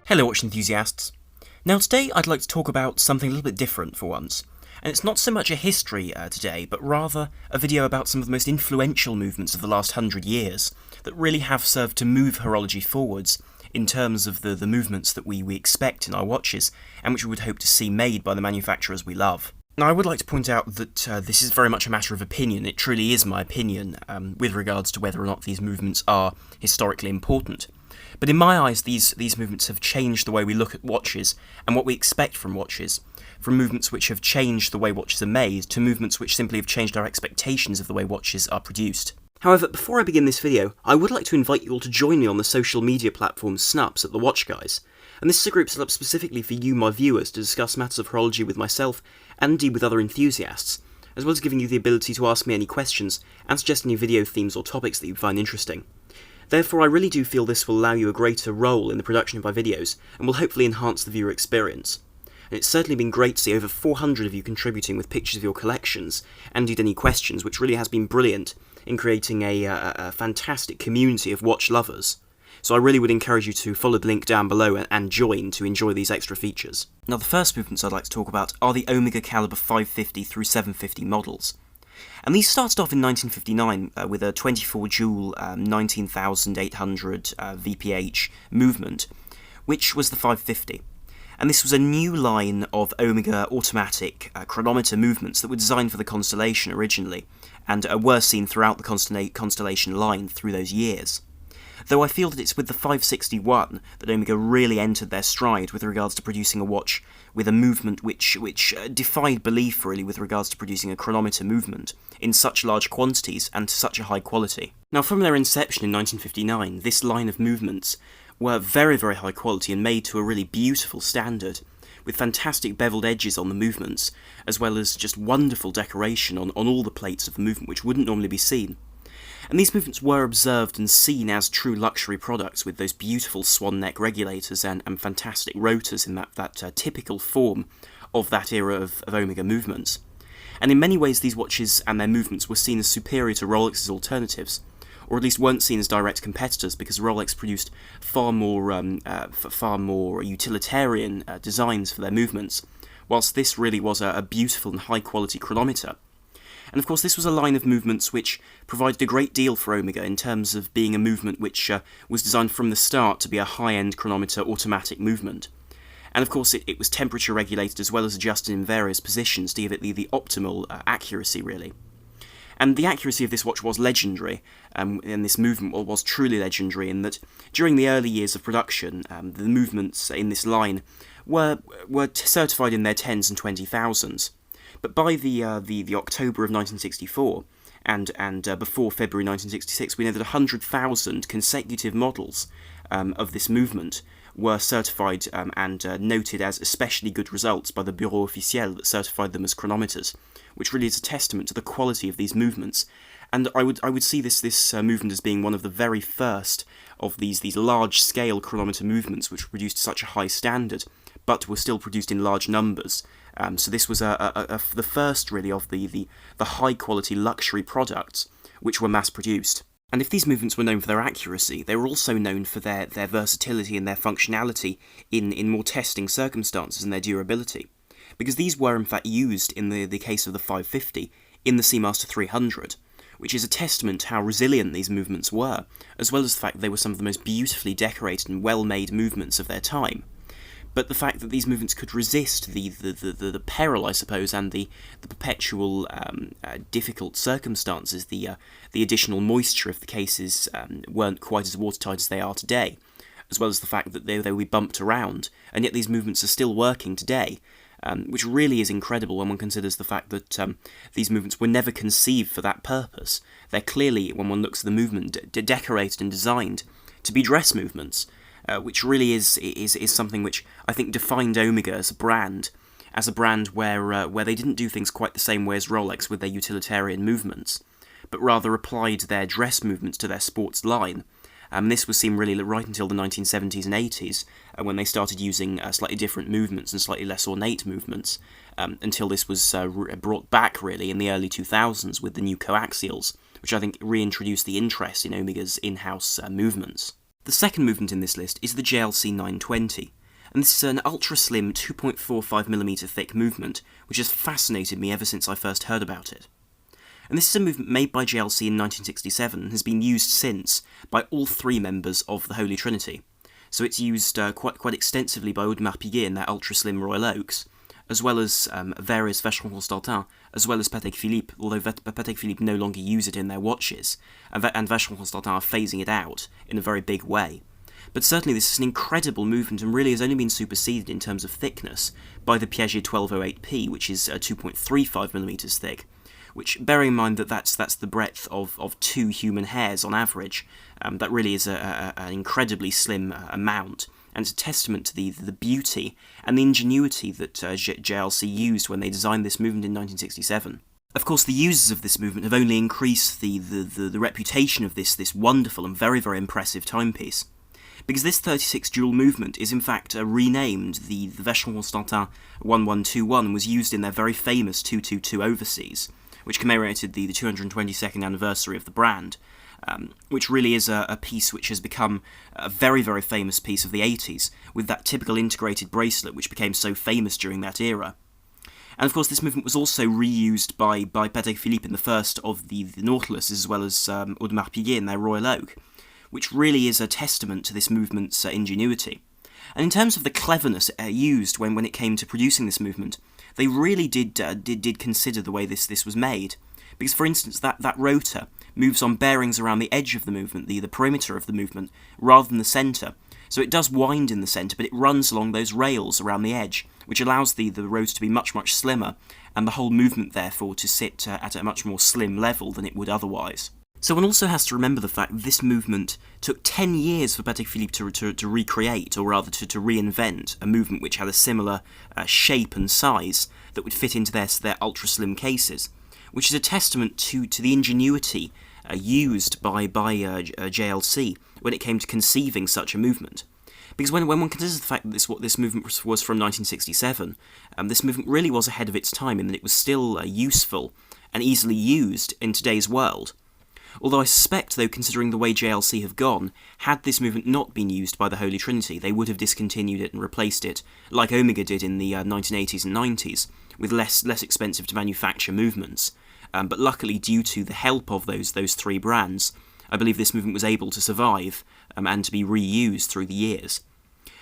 Hello watch enthusiasts. Now today I'd like to talk about something a little bit different for once. And it's not so much a history today, but rather a video about some of the most influential movements of the last 100 years that really have served to move horology forwards in terms of the movements that we expect in our watches and which we would hope to see made by the manufacturers we love. Now I would like to point out that this is very much a matter of opinion. It truly is my opinion with regards to whether or not these movements are historically important. But in my eyes, these movements have changed the way we look at watches and what we expect from watches, from movements which have changed the way watches are made to movements which simply have changed our expectations of the way watches are produced. However, before I begin this video, I would like to invite you all to join me on the social media platform Snups at The Watch Guys. And this is a group set up specifically for you, my viewers, to discuss matters of horology with myself and indeed with other enthusiasts, as well as giving you the ability to ask me any questions and suggest any video themes or topics that you find interesting. Therefore, I really do feel this will allow you a greater role in the production of my videos, and will hopefully enhance the viewer experience. And it's certainly been great to see over 400 of you contributing with pictures of your collections, and indeed any questions, which really has been brilliant in creating a fantastic community of watch lovers. So I really would encourage you to follow the link down below and join to enjoy these extra features. Now the first movements I'd like to talk about are the Omega Calibre 550 through 750 models. And these started off in 1959 with a 24 joule 19,800 VPH movement, which was the 550. And this was a new line of Omega automatic chronometer movements that were designed for the Constellation originally, and were seen throughout the Constellation line through those years. Though I feel that it's with the 561 that Omega really entered their stride with regards to producing a watch with a movement which defied belief really with regards to producing a chronometer movement in such large quantities and to such a high quality. Now from their inception in 1959, this line of movements were very, very high quality and made to a really beautiful standard, with fantastic beveled edges on the movements, as well as just wonderful decoration on all the plates of the movement which wouldn't normally be seen. And these movements were observed and seen as true luxury products with those beautiful swan neck regulators and fantastic rotors in that typical form of that era of Omega movements. And in many ways these watches and their movements were seen as superior to Rolex's alternatives, or at least weren't seen as direct competitors because Rolex produced far more utilitarian designs for their movements, whilst this really was a beautiful and high quality chronometer. And of course this was a line of movements which provided a great deal for Omega in terms of being a movement which was designed from the start to be a high-end chronometer automatic movement. And of course it was temperature regulated as well as adjusted in various positions to give it the optimal accuracy really. And the accuracy of this watch was legendary, and this movement was truly legendary in that during the early years of production, the movements in this line were certified in their 10s and 20,000s. But by the October of 1964, and before February 1966, we know that 100,000 consecutive models of this movement were certified and noted as especially good results by the Bureau Officiel that certified them as chronometers, which really is a testament to the quality of these movements. And I would see this movement as being one of the very first of these large-scale chronometer movements which were produced to such a high standard, but were still produced in large numbers. So this was the first really of the high-quality luxury products which were mass-produced. And if these movements were known for their accuracy, they were also known for their versatility and their functionality in more testing circumstances and their durability. Because these were in fact used in the case of the 550 in the Seamaster 300, which is a testament to how resilient these movements were, as well as the fact that they were some of the most beautifully decorated and well-made movements of their time. But the fact that these movements could resist the peril, I suppose, and the perpetual difficult circumstances, the additional moisture if the cases weren't quite as watertight as they are today, as well as the fact that they would be bumped around, and yet these movements are still working today, which really is incredible when one considers the fact that these movements were never conceived for that purpose. They're clearly, when one looks at the movement, decorated and designed to be dress movements, which really is something which I think defined Omega as a brand where they didn't do things quite the same way as Rolex with their utilitarian movements, but rather applied their dress movements to their sports line. This was seen really right until the 1970s and 80s, when they started using slightly different movements and slightly less ornate movements, until this was brought back really in the early 2000s with the new coaxials, which I think reintroduced the interest in Omega's in-house movements. The second movement in this list is the JLC 920, And this is an ultra-slim 2.45mm thick movement, which has fascinated me ever since I first heard about it. And this is a movement made by JLC in 1967 and has been used since by all three members of the Holy Trinity. So it's used quite extensively by Audemars Piguet in their ultra-slim Royal Oaks, as well as various Vacheron Constantin, as well as Patek Philippe, although Patek Philippe no longer use it in their watches, and Vacheron Constantin are phasing it out in a very big way. But certainly this is an incredible movement and really has only been superseded in terms of thickness by the Piaget 1208P, which is 2.35mm thick, which, bearing in mind that that's the breadth of 2 human hairs on average, that really is an incredibly slim amount, and it's a testament to the beauty and the ingenuity that JLC used when they designed this movement in 1967. Of course, the users of this movement have only increased the reputation of this wonderful and very, very impressive timepiece, because this 36 jewel movement is in fact renamed. The Vacheron Constantin 1121 was used in their very famous 222 Overseas, which commemorated the 222nd anniversary of the brand, which really is a piece which has become a very, very famous piece of the 80s, with that typical integrated bracelet which became so famous during that era. And of course this movement was also reused by Patek Philippe in the first of the Nautilus, as well as Audemars Piguet in their Royal Oak, which really is a testament to this movement's ingenuity. And in terms of the cleverness used when it came to producing this movement, they really did consider the way this was made. Because, for instance, that rotor moves on bearings around the edge of the movement, the perimeter of the movement, rather than the centre. So it does wind in the centre, but it runs along those rails around the edge, which allows the rotor to be much, much slimmer, and the whole movement, therefore, to sit at a much more slim level than it would otherwise. So one also has to remember the fact that this movement took 10 years for Patek Philippe to recreate, or rather to reinvent, a movement which had a similar shape and size that would fit into their ultra-slim cases, which is a testament to the ingenuity used by JLC when it came to conceiving such a movement. Because when one considers the fact that this movement was from 1967, this movement really was ahead of its time in that it was still useful and easily used in today's world. Although I suspect, though, considering the way JLC have gone, had this movement not been used by the Holy Trinity, they would have discontinued it and replaced it, like Omega did in the 1980s and 90s, with less expensive to manufacture movements. But luckily, due to the help of those three brands, I believe this movement was able to survive and to be reused through the years.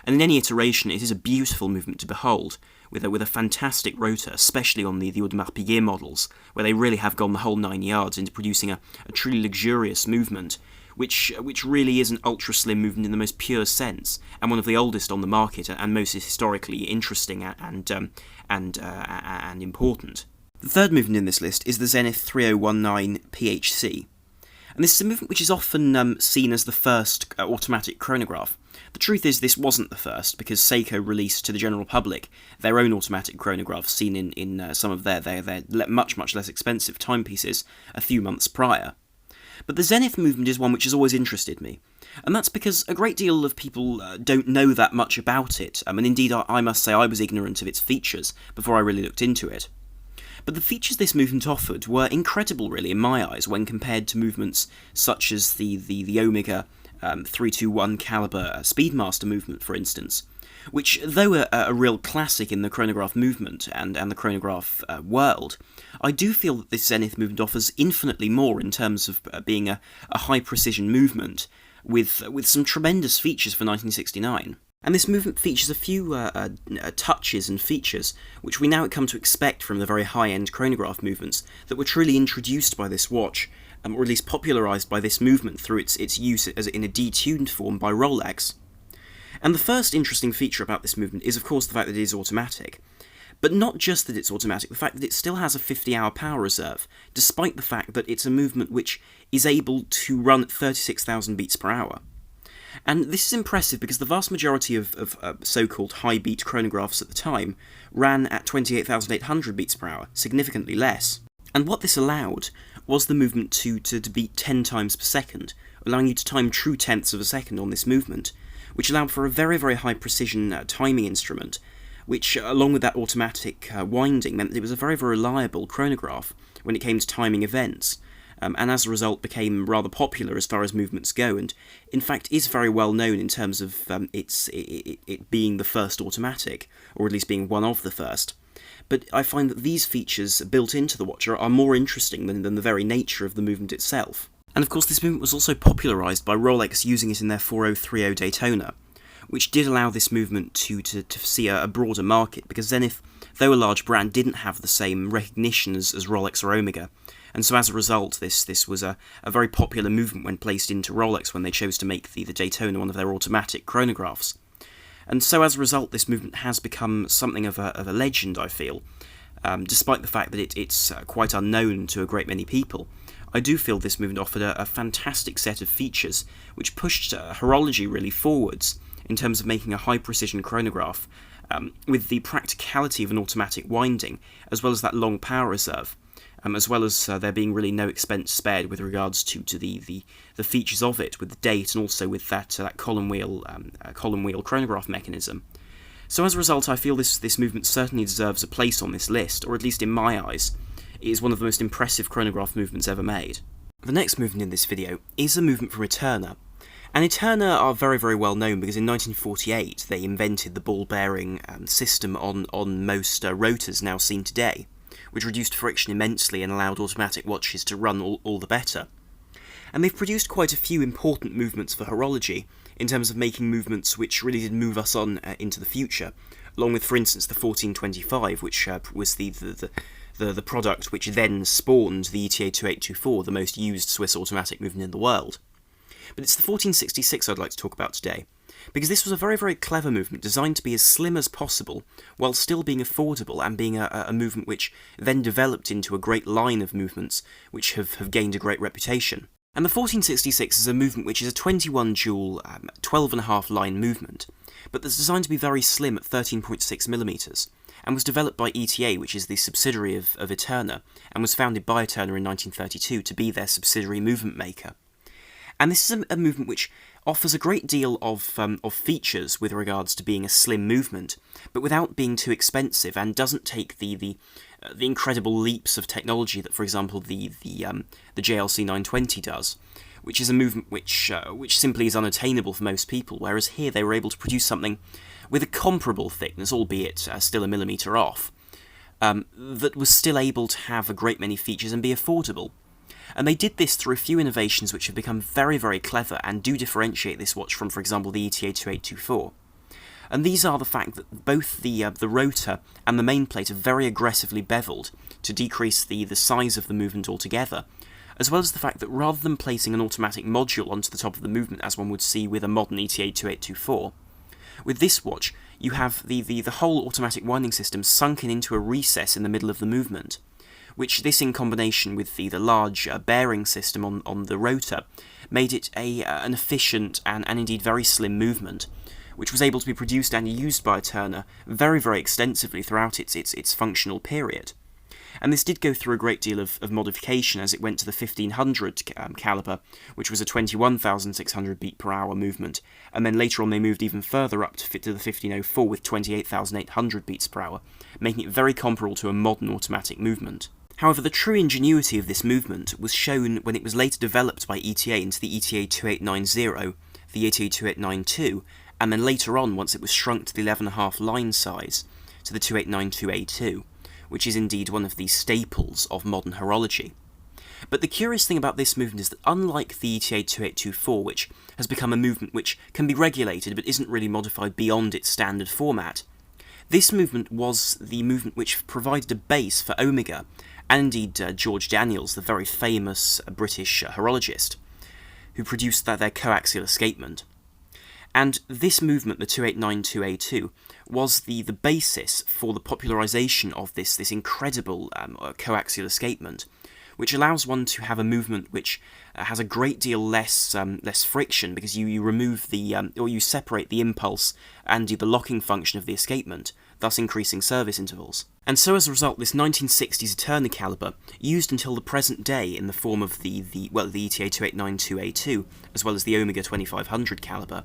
And in any iteration, it is a beautiful movement to behold, with a fantastic rotor, especially on the Audemars Piguet models, where they really have gone the whole 9 yards into producing a truly luxurious movement, which really is an ultra-slim movement in the most pure sense, and one of the oldest on the market, and most historically interesting and important. The third movement in this list is the Zenith 3019 PHC. And this is a movement which is often seen as the first automatic chronograph. The truth is this wasn't the first, because Seiko released to the general public their own automatic chronographs seen in some of their much, much less expensive timepieces a few months prior. But the Zenith movement is one which has always interested me, and that's because a great deal of people don't know that much about it, and indeed I must say I was ignorant of its features before I really looked into it. But the features this movement offered were incredible, really, in my eyes, when compared to movements such as the Omega 321 Calibre Speedmaster movement, for instance, which, though a real classic in the chronograph movement and the chronograph world, I do feel that this Zenith movement offers infinitely more in terms of being a high-precision movement with some tremendous features for 1969. And this movement features a few touches and features which we now come to expect from the very high-end chronograph movements that were truly introduced by this watch, or at least popularised by this movement through its use as in a detuned form by Rolex. And the first interesting feature about this movement is, of course, the fact that it is automatic. But not just that it's automatic, the fact that it still has a 50-hour power reserve, despite the fact that it's a movement which is able to run at 36,000 beats per hour. And this is impressive because the vast majority of so-called high-beat chronographs at the time ran at 28,800 beats per hour, significantly less. And what this allowed was the movement to beat 10 times per second, allowing you to time true tenths of a second on this movement, which allowed for a very, very high-precision timing instrument, which, along with that automatic winding, meant that it was a very, very reliable chronograph when it came to timing events. and as a result became rather popular as far as movements go, and in fact is very well known in terms of it being the first automatic, or at least being one of the first. But I find that these features built into the watch are more interesting than the very nature of the movement itself. And of course this movement was also popularised by Rolex using it in their 4030 Daytona, which did allow this movement to see a broader market, because Zenith, though a large brand, didn't have the same recognition as Rolex or Omega, and so as a result this was a very popular movement when placed into Rolex when they chose to make the Daytona one of their automatic chronographs. And so as a result this movement has become something of a legend, I feel. Despite the fact that it's quite unknown to a great many people, I do feel this movement offered a fantastic set of features which pushed horology really forwards in terms of making a high-precision chronograph with the practicality of an automatic winding, as well as that long power reserve, as well as there being really no expense spared with regards to the features of it, with the date and also with that column wheel chronograph mechanism. So as a result, I feel this movement certainly deserves a place on this list, or at least in my eyes, it is one of the most impressive chronograph movements ever made. The next movement in this video is a movement from Eterna. And Eterna are very, very well known because in 1948 they invented the ball bearing system on most rotors now seen today, which reduced friction immensely and allowed automatic watches to run all the better. And they've produced quite a few important movements for horology, in terms of making movements which really did move us on into the future, along with, for instance, the 1425, which was the product which then spawned the ETA 2824, the most used Swiss automatic movement in the world. But it's the 1466 I'd like to talk about today, because this was a very, very clever movement designed to be as slim as possible, while still being affordable and being a movement which then developed into a great line of movements which have gained a great reputation. And the 1466 is a movement which is a 21 jewel, 12.5 line movement, but that's designed to be very slim at 13.6mm, and was developed by ETA, which is the subsidiary of Eterna, and was founded by Eterna in 1932 to be their subsidiary movement maker. And this is a movement which offers a great deal of features with regards to being a slim movement, but without being too expensive, and doesn't take the incredible leaps of technology that, for example, the JLC 920 does, which is a movement which simply is unattainable for most people. Whereas here they were able to produce something with a comparable thickness, albeit still a millimetre off, that was still able to have a great many features and be affordable. And they did this through a few innovations which have become very, very clever and do differentiate this watch from, for example, the ETA 2824. And these are the fact that both the rotor and the main plate are very aggressively beveled to decrease the size of the movement altogether, as well as the fact that rather than placing an automatic module onto the top of the movement as one would see with a modern ETA 2824, with this watch you have the whole automatic winding system sunken into a recess in the middle of the movement, which this in combination with the large bearing system on the rotor made it an efficient and indeed very slim movement, which was able to be produced and used by Eterna very, very extensively throughout its functional period. And this did go through a great deal of modification as it went to the 1500 calibre, which was a 21,600 beat per hour movement, and then later on they moved even further up to the 1504 with 28,800 beats per hour, making it very comparable to a modern automatic movement. However, the true ingenuity of this movement was shown when it was later developed by ETA into the ETA 2890, the ETA 2892, and then later on, once it was shrunk to the 11.5 line size, to the 2892A2, which is indeed one of the staples of modern horology. But the curious thing about this movement is that unlike the ETA 2824, which has become a movement which can be regulated but isn't really modified beyond its standard format, this movement was the movement which provided a base for Omega, and indeed George Daniels, the very famous British horologist, who produced their coaxial escapement. And this movement, the 2892A2, was the basis for the popularisation of this incredible coaxial escapement, which allows one to have a movement which has a great deal less friction, because you remove or you separate the impulse and do the locking function of the escapement, thus increasing service intervals. And so as a result, this 1960s Eterna calibre, used until the present day in the form of the ETA 2892A2, as well as the Omega 2500 calibre,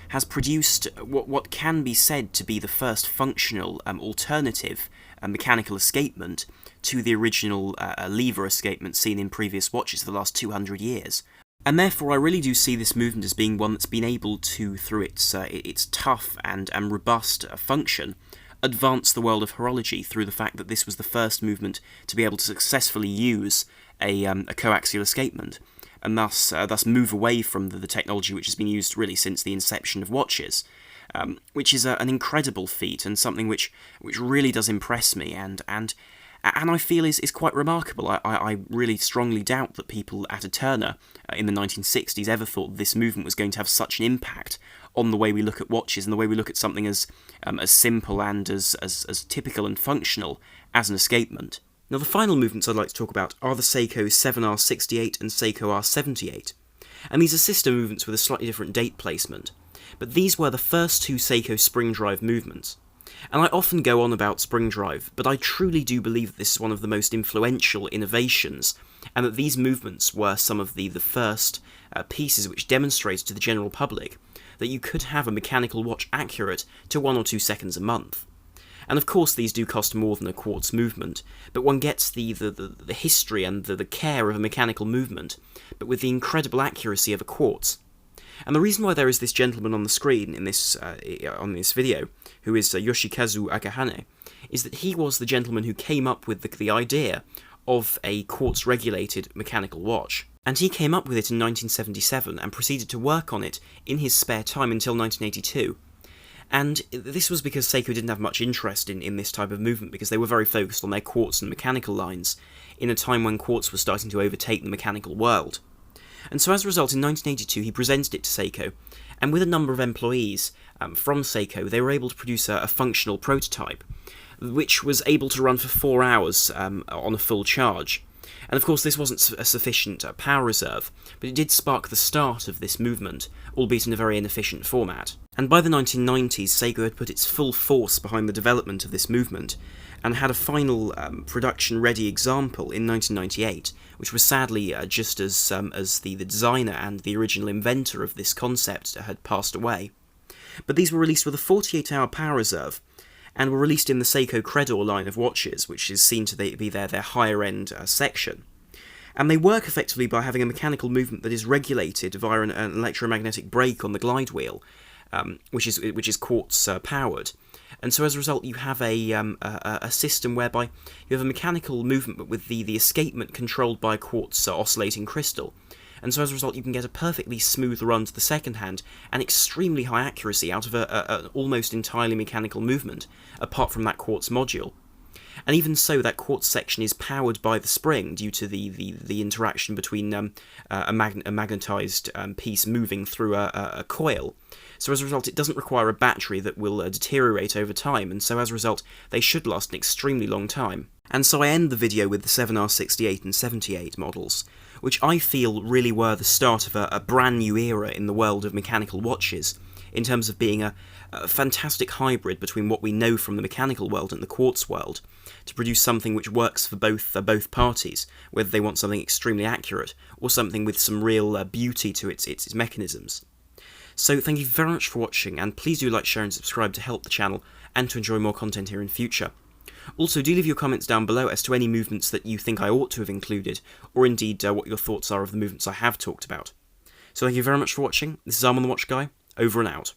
has produced what can be said to be the first functional alternative mechanical escapement to the original lever escapement seen in previous watches for the last 200 years. And therefore I really do see this movement as being one that's been able to, through its tough and robust function, advance the world of horology through the fact that this was the first movement to be able to successfully use a coaxial escapement, and thus move away from the technology which has been used really since the inception of watches, which is an incredible feat and something which really does impress me and I feel is quite remarkable. I really strongly doubt that people at Eterna in the 1960s ever thought this movement was going to have such an impact on the way we look at watches and the way we look at something as simple and as typical and functional as an escapement. Now, the final movements I'd like to talk about are the Seiko 7R68 and Seiko R78, and these are sister movements with a slightly different date placement, but these were the first two Seiko spring drive movements. And I often go on about spring drive, but I truly do believe that this is one of the most influential innovations, and that these movements were some of the first pieces which demonstrated to the general public that you could have a mechanical watch accurate to 1 or 2 seconds a month. And of course these do cost more than a quartz movement, but one gets the history and the care of a mechanical movement, but with the incredible accuracy of a quartz. And the reason why there is this gentleman on the screen in this on this video, who is Yoshikazu Akahane, is that he was the gentleman who came up with the idea of a quartz-regulated mechanical watch. And he came up with it in 1977 and proceeded to work on it in his spare time until 1982. And this was because Seiko didn't have much interest in this type of movement, because they were very focused on their quartz and mechanical lines in a time when quartz was starting to overtake the mechanical world. And so as a result, in 1982 he presented it to Seiko, and with a number of employees from Seiko, they were able to produce a functional prototype, which was able to run for 4 hours on a full charge. And of course this wasn't a sufficient power reserve, but it did spark the start of this movement, albeit in a very inefficient format. And by the 1990s, Seiko had put its full force behind the development of this movement, and had a final production-ready example in 1998, which was sadly just as the designer and the original inventor of this concept had passed away. But these were released with a 48-hour power reserve, and were released in the Seiko Credor line of watches, which is seen to be their higher-end section. And they work effectively by having a mechanical movement that is regulated via an electromagnetic brake on the glide wheel, which is quartz powered. And so as a result, you have a system whereby you have a mechanical movement, but with the escapement controlled by a quartz oscillating crystal. And so as a result, you can get a perfectly smooth run to the second hand and extremely high accuracy out of an almost entirely mechanical movement, apart from that quartz module. And even so, that quartz section is powered by the spring due to the interaction between a magnetized piece moving through a coil. So as a result, it doesn't require a battery that will deteriorate over time, and so as a result, they should last an extremely long time. And so I end the video with the 7R68 and 78 models, which I feel really were the start of a brand new era in the world of mechanical watches, in terms of being a fantastic hybrid between what we know from the mechanical world and the quartz world, to produce something which works for both parties, whether they want something extremely accurate or something with some real beauty to its mechanisms. So thank you very much for watching, and please do like, share and subscribe to help the channel and to enjoy more content here in future. Also, do leave your comments down below as to any movements that you think I ought to have included, or indeed what your thoughts are of the movements I have talked about. So thank you very much for watching. This is Arm on the Watch Guy, over and out.